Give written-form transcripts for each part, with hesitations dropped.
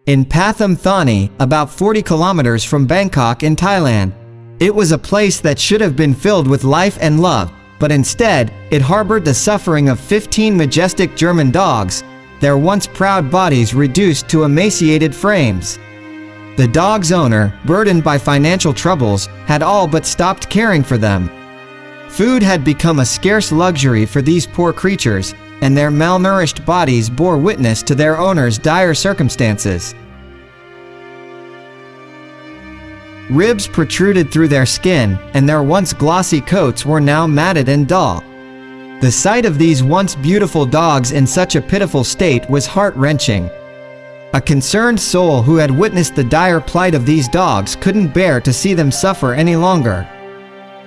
in Pathum Thani, about 40 kilometers from Bangkok in Thailand. It was a place that should have been filled with life and love, but instead, it harbored the suffering of 15 majestic German dogs, their once proud bodies reduced to emaciated frames. The dog's owner, burdened by financial troubles, had all but stopped caring for them. Food had become a scarce luxury for these poor creatures, and their malnourished bodies bore witness to their owner's dire circumstances. Ribs protruded through their skin, and their once glossy coats were now matted and dull. The sight of these once beautiful dogs in such a pitiful state was heart-wrenching. A concerned soul who had witnessed the dire plight of these dogs couldn't bear to see them suffer any longer.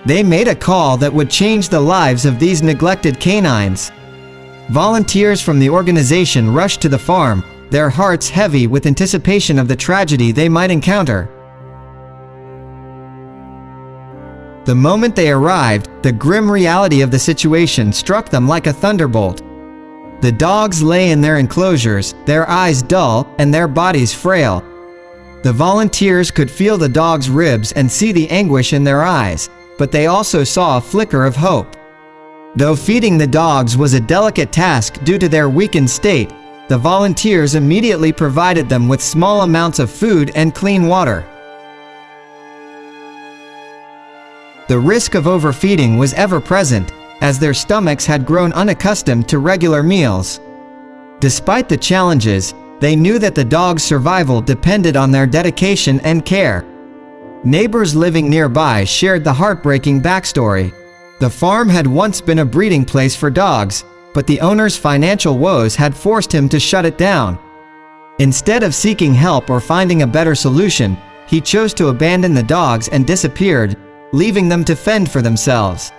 They made a call that would change the lives of these neglected canines. Volunteers from the organization rushed to the farm, their hearts heavy with anticipation of the tragedy they might encounter. The moment they arrived, the grim reality of the situation struck them like a thunderbolt. The dogs lay in their enclosures, their eyes dull, and their bodies frail. The volunteers could feel the dogs' ribs and see the anguish in their eyes, but they also saw a flicker of hope. Though feeding the dogs was a delicate task due to their weakened state, the volunteers immediately provided them with small amounts of food and clean water. The risk of overfeeding was ever present, as their stomachs had grown unaccustomed to regular meals. Despite the challenges, they knew that the dogs' survival depended on their dedication and care. Neighbors living nearby shared the heartbreaking backstory. The farm had once been a breeding place for dogs, but the owner's financial woes had forced him to shut it down. Instead of seeking help or finding a better solution, he chose to abandon the dogs and disappeared, leaving them to fend for themselves.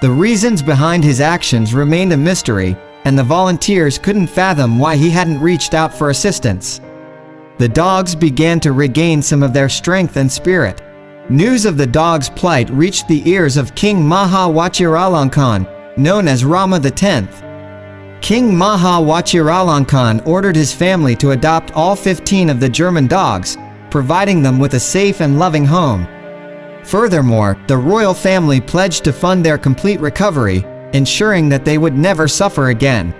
The reasons behind his actions remained a mystery, and the volunteers couldn't fathom why he hadn't reached out for assistance. The dogs began to regain some of their strength and spirit. News of the dogs' plight reached the ears of King Maha Vajiralongkorn, known as Rama X. King Maha Vajiralongkorn ordered his family to adopt all 15 of the German dogs, providing them with a safe and loving home. Furthermore, the royal family pledged to fund their complete recovery, ensuring that they would never suffer again.